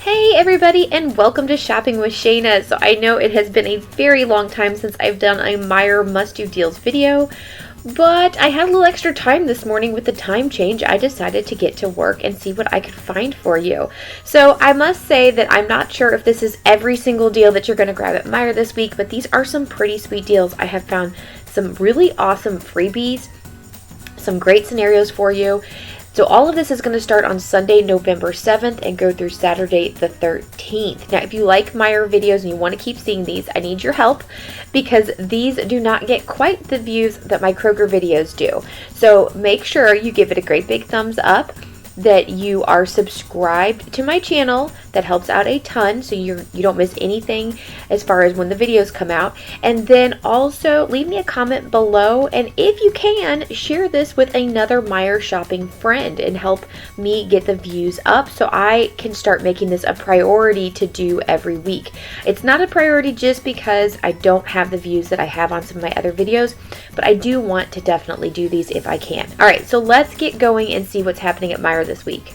Hey everybody, and welcome to Shopping with Shana. So I know it has been a very long time since I've done a Meijer must-do deals video, but I had a little extra time this morning with the time change. I decided to get to work and see what I could find for you. So I must say that I'm not sure if this is every single deal that you're going to grab at Meijer this week, but these are some pretty sweet deals. I have found some really awesome freebies, some great scenarios for you. So all of this is going to start on Sunday, November 7th and go through Saturday the 13th. Now, if you like Meijer videos and you want to keep seeing these, I need your help because these do not get quite the views that my Kroger videos do. So make sure you give it a great big thumbs up, that you are subscribed to my channel. That helps out a ton so you don't miss anything as far as when the videos come out. And then also leave me a comment below, and if you can, share this with another Meijer shopping friend and help me get the views up so I can start making this a priority to do every week. It's not a priority just because I don't have the views that I have on some of my other videos, but I do want to definitely do these if I can. Alright, so let's get going and see what's happening at Meijer this week.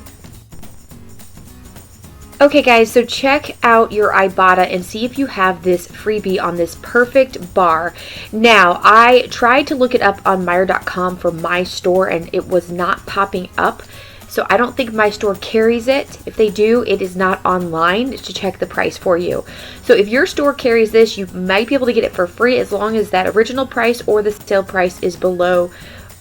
Okay guys, so check out your Ibotta and see if you have this freebie on this perfect bar. Now, I tried to look it up on Meijer.com for my store and it was not popping up. So I don't think my store carries it. If they do, it is not online to check the price for you. So if your store carries this, you might be able to get it for free as long as that original price or the sale price is below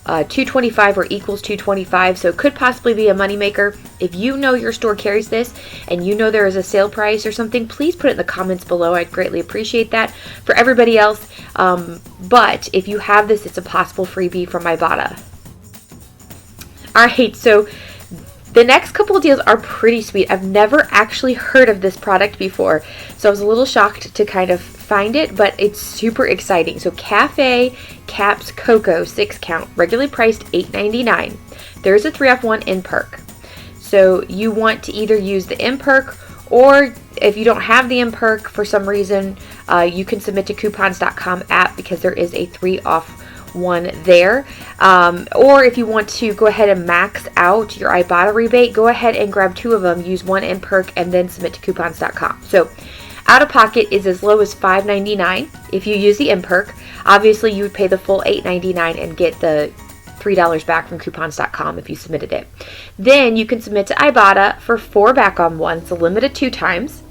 $2.25 or equals $2.25, so it could possibly be a moneymaker. If you know your store carries this and you know there is a sale price or something, please put it in the comments below. I'd greatly appreciate that for everybody else. But if you have this, it's a possible freebie from Ibotta. Alright, so the next couple of deals are pretty sweet. I've never actually heard of this product before, so I was a little shocked to kind of find it, but it's super exciting. So Cafe Caps Cocoa 6 count, regularly priced $8.99. There's a 3-off-1 in perk. So you want to either use the in perk, or if you don't have the in perk for some reason, you can submit to coupons.com app because there is a 3-off-1 there. Or if you want to go ahead and max out your Ibotta rebate, go ahead and grab 2 of them, use 1 in perk, and then submit to coupons.com. So out of pocket is as low as $5.99 if you use the in perk. Obviously, you would pay the full $8.99 and get the $3 back from coupons.com if you submitted it. Then you can submit to Ibotta for 4 back on 1, so limited 2 times.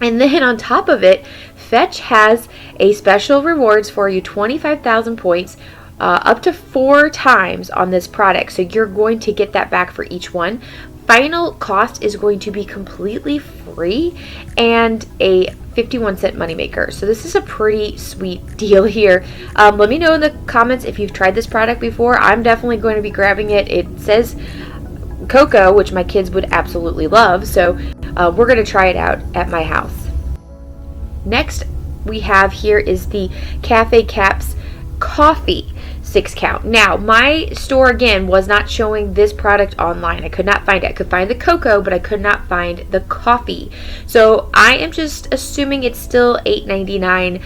And then on top of it, Fetch has a special rewards for you, 25,000 points, up to 4 times on this product. So you're going to get that back for each one. Final cost is going to be completely free and a 51-cent moneymaker. So this is a pretty sweet deal here. Let me know in the comments if you've tried this product before. I'm definitely going to be grabbing it. It says cocoa, which my kids would absolutely love. So we're going to try it out at my house. Next we have here is the Cafe Caps Coffee 6 count. Now, my store again was not showing this product online. I could not find it. I could find the cocoa, but I could not find the coffee. So I am just assuming it's still $8.99.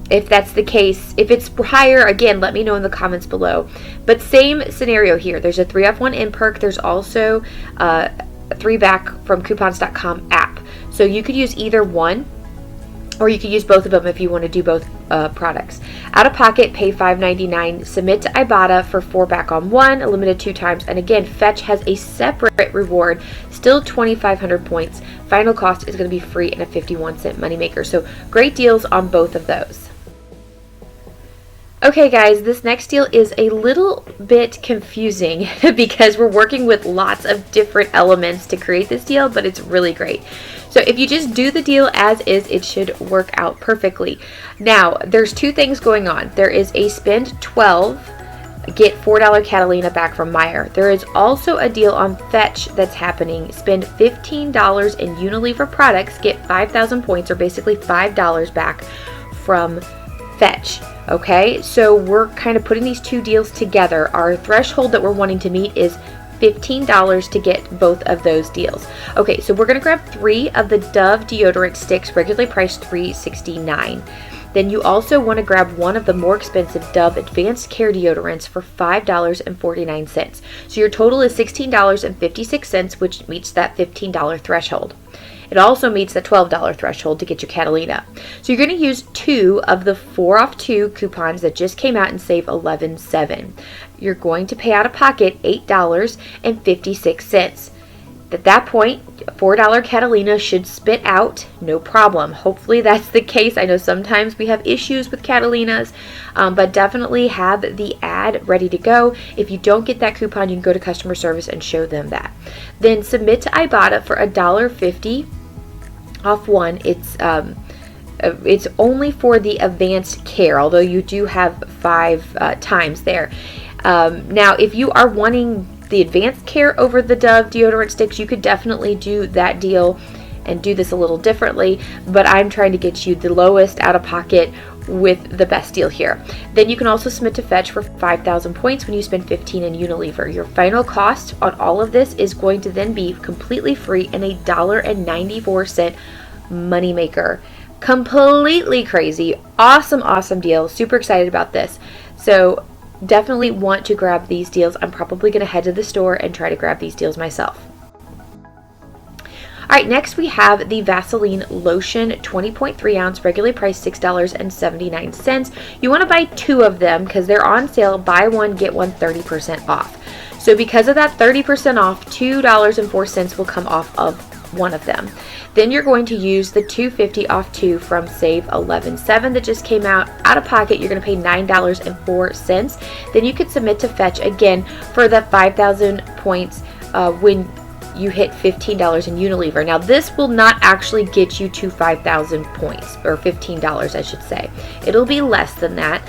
If that's the case, if it's higher, again, let me know in the comments below. But same scenario here. There's a 3-off-1 in perk. There's also a 3 back from coupons.com app. So you could use either one, or you could use both of them if you want to do both products. Out of pocket, pay $5.99. Submit to Ibotta for 4 back on 1, limited 2 times. And again, Fetch has a separate reward, still 2,500 points. Final cost is going to be free and a 51-cent moneymaker. So great deals on both of those. Okay guys, this next deal is a little bit confusing because we're working with lots of different elements to create this deal, but it's really great. So if you just do the deal as is, it should work out perfectly. Now, there's 2 things going on. There is a spend 12, get $4 Catalina back from Meijer. There is also a deal on Fetch that's happening. Spend $15 in Unilever products, get 5,000 points, or basically $5 back from Fetch. Okay, so we're kind of putting these 2 deals together. Our threshold that we're wanting to meet is $15 to get both of those deals. Okay, so we're going to grab 3 of the Dove deodorant sticks, regularly priced $3.69. Then you also want to grab one of the more expensive Dove Advanced Care deodorants for $5.49. So your total is $16.56, which meets that $15 threshold. It also meets the $12 threshold to get your Catalina. So you're going to use 2 of the 4 off 2 coupons that just came out and save $11.7. You're going to pay out of pocket $8.56. At that point, a $4 Catalina should spit out, no problem. Hopefully that's the case. I know sometimes we have issues with Catalinas, but definitely have the ad ready to go. If you don't get that coupon, you can go to customer service and show them that. Then submit to Ibotta for $1.50 off one. It's only for the advanced care, although you do have 5 times there. Now, if you are wanting the advanced care over the Dove deodorant sticks, you could definitely do that deal and do this a little differently, but I'm trying to get you the lowest out of pocket with the best deal here. Then you can also submit to Fetch for 5,000 points when you spend 15 in Unilever. Your final cost on all of this is going to then be completely free and $1.94 moneymaker. Completely crazy. Awesome deal. Super excited about this. So definitely want to grab these deals. I'm probably going to head to the store and try to grab these deals myself. Alright, next we have the Vaseline Lotion 20.3 ounce, regularly priced $6.79. You want to buy 2 of them because they're on sale. Buy one, get one 30% off. So because of that 30% off, $2.04 will come off of one of them. Then you're going to use the $2.50 off 2 from Save 11.7 that just came out. Out of pocket, you're going to pay $9.04. Then you could submit to Fetch again for the 5,000 points when you hit $15 in Unilever. Now, this will not actually get you to 5,000 points, or $15, I should say. It'll be less than that,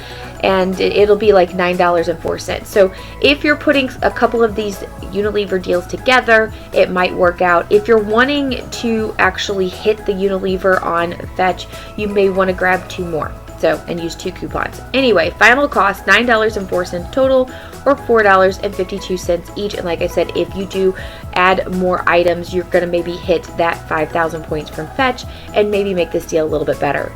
and it'll be like $9.04. So if you're putting a couple of these Unilever deals together, it might work out. If you're wanting to actually hit the Unilever on Fetch, you may want to grab 2 more. So, and use 2 coupons. Anyway, final cost $9.04 total, or $4.52 each. And like I said, if you do add more items, you're going to maybe hit that 5,000 points from Fetch and maybe make this deal a little bit better.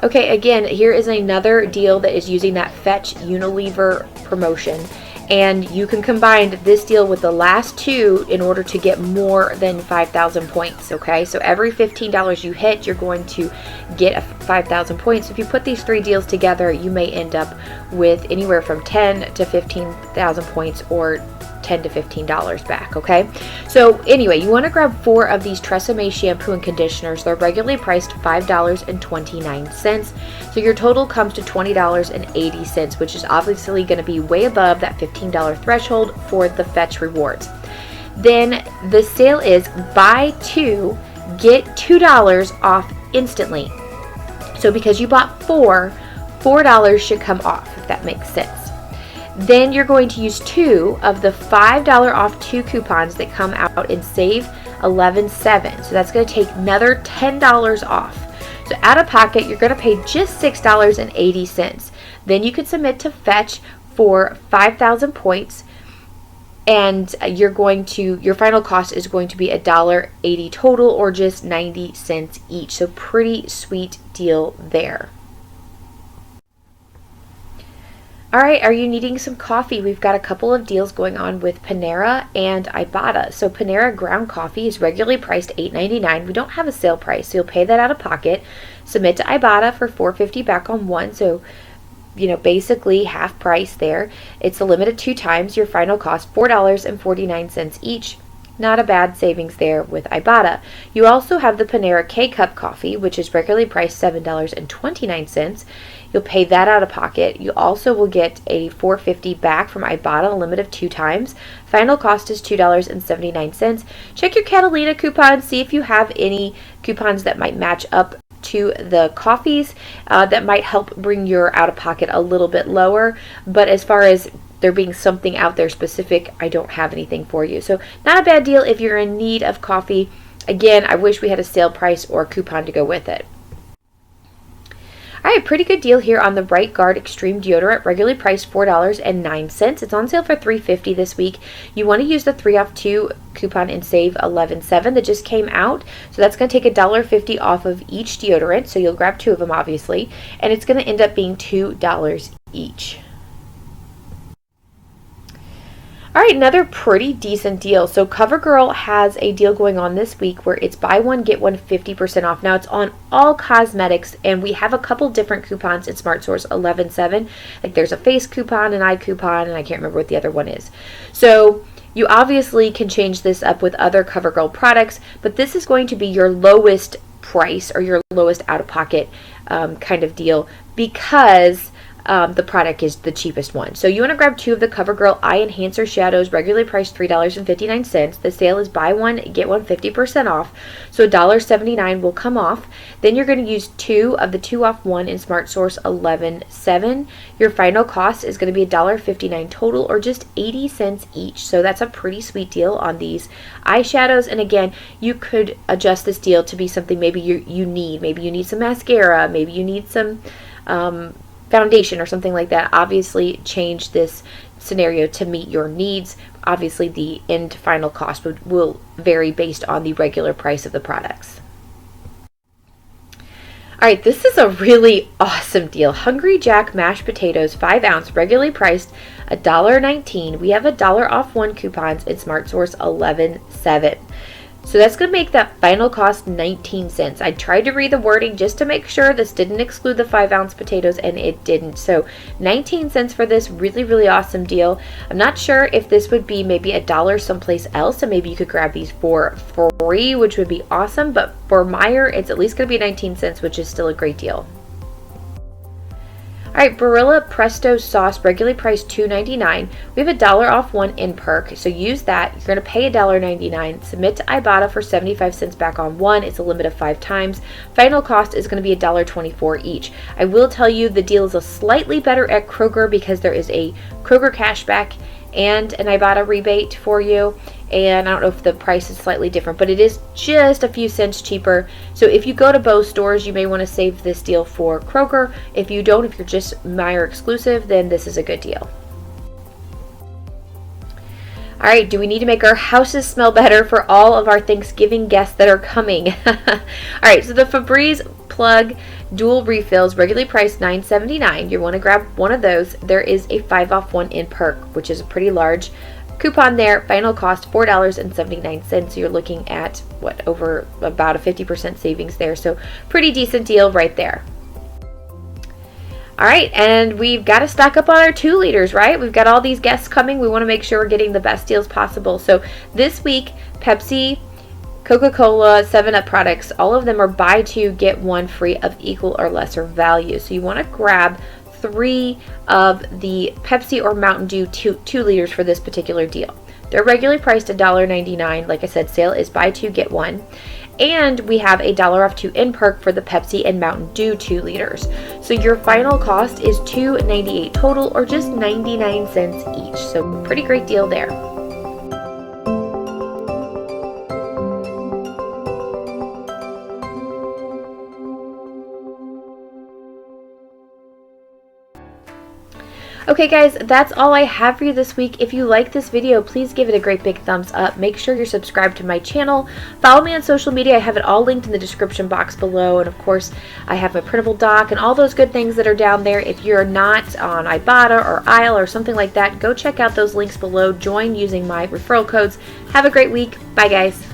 Okay, again, here is another deal that is using that Fetch Unilever promotion. And you can combine this deal with the last 2 in order to get more than 5,000 points, okay? So every $15 you hit, you're going to get 5,000 points. If you put these 3 deals together, you may end up with anywhere from 10 to 15,000 points, or $10 to $15 back, okay? So anyway, you want to grab 4 of these Tresemme shampoo and conditioners. They're regularly priced $5.29. So your total comes to $20.80, which is obviously going to be way above that $15 threshold for the Fetch rewards. Then the sale is buy 2, get $2 off instantly. So because you bought 4, $4 should come off, if that makes sense. Then you're going to use 2 of the $5 off 2 coupons that come out in Save 11.7. So that's going to take another $10 off. So out of pocket, you're going to pay just $6.80. Then you can submit to Fetch for 5,000 points, and your final cost is going to be $1.80 total, or just 90 cents each. So pretty sweet deal there. Alright, are you needing some coffee? We've got a couple of deals going on with Panera and Ibotta. So Panera ground coffee is regularly priced $8.99. We don't have a sale price, so you'll pay that out of pocket. Submit to Ibotta for $4.50 back on 1, so basically half price there. It's a limited 2 times. Your final cost $4.49 each. Not a bad savings there with Ibotta. You also have the Panera K-Cup coffee, which is regularly priced $7.29. You'll pay that out of pocket. You also will get a $4.50 back from Ibotta, a limit of 2 times. Final cost is $2.79. Check your Catalina coupons, see if you have any coupons that might match up to the coffees that might help bring your out of pocket a little bit lower. But as far as there being something out there specific, I don't have anything for you. So not a bad deal if you're in need of coffee. Again, I wish we had a sale price or a coupon to go with it. All Alright, pretty good deal here on the Right Guard Extreme Deodorant, regularly priced $4.09. It's on sale for $3.50 this week. You want to use the 3 off 2 coupon and save $11.7 that just came out. So that's going to take $1.50 off of each deodorant. So you'll grab 2 of them, obviously. And it's going to end up being $2 each. All right, another pretty decent deal. So CoverGirl has a deal going on this week where it's buy one, get one 50% off. Now it's on all cosmetics, and we have a couple different coupons in Smart Source 11.7. Like there's a face coupon, an eye coupon, and I can't remember what the other one is. So you obviously can change this up with other CoverGirl products, but this is going to be your lowest price or your lowest out-of-pocket kind of deal because the product is the cheapest one. So you want to grab 2 of the CoverGirl Eye Enhancer Shadows, regularly priced $3.59. The sale is buy one, get one 50% off. So $1.79 will come off. Then you're going to use 2 of the 2 off 1 in Smart Source 11.7. Your final cost is going to be $1.59 total, or just 80 cents each. So that's a pretty sweet deal on these eyeshadows. And again, you could adjust this deal to be something maybe you need. Maybe you need some mascara. Maybe you need some foundation or something like that. Obviously change this scenario to meet your needs. Obviously the end final cost will vary based on the regular price of the products. Alright, this is a really awesome deal. Hungry Jack mashed potatoes, 5 ounce, regularly priced $1.19. We have $1 off 1 coupons in Smart Source 11.7. So that's going to make that final cost 19 cents. I tried to read the wording just to make sure this didn't exclude the 5 ounce potatoes, and it didn't. So 19 cents for this really, really awesome deal. I'm not sure if this would be maybe $1 someplace else, and maybe you could grab these for free, which would be awesome. But for Meijer, it's at least going to be 19 cents, which is still a great deal. Alright, Barilla Presto sauce, regularly priced $2.99. We have $1 off 1 in perk, so use that. You're going to pay $1.99. Submit to Ibotta for 75 cents back on 1. It's a limit of 5 times. Final cost is going to be $1.24 each. I will tell you the deal is a slightly better at Kroger because there is a Kroger cashback and an Ibotta rebate for you. And I don't know if the price is slightly different, but it is just a few cents cheaper. So if you go to both stores, you may want to save this deal for Kroger. If you don't, if you're just Meijer exclusive, then this is a good deal. All right, do we need to make our houses smell better for all of our Thanksgiving guests that are coming? All right, so the Febreze plug dual refills, regularly priced $9.79. You want to grab one of those. There is a 5 off 1 in perk, which is a pretty large coupon there. Final cost $4.79. So you're looking at what, over about a 50% savings there. So pretty decent deal right there. All right, and we've got to stock up on our 2 liters, right? We've got all these guests coming. We want to make sure we're getting the best deals possible. So this week, Pepsi, Coca-Cola, 7-Up products, all of them are buy 2, get 1 free of equal or lesser value. So you want to grab 3 of the Pepsi or Mountain Dew 2 liters for this particular deal. They're regularly priced $1.99. Like I said, sale is buy 2, get 1. And we have $1 off 2 in perk for the Pepsi and Mountain Dew 2 liters. So your final cost is $2.98 total, or just 99 cents each. So pretty great deal there. Okay guys, that's all I have for you this week. If you like this video, please give it a great big thumbs up. Make sure you're subscribed to my channel. Follow me on social media. I have it all linked in the description box below. And of course, I have my printable doc and all those good things that are down there. If you're not on Ibotta or Aisle or something like that, go check out those links below. Join using my referral codes. Have a great week. Bye guys.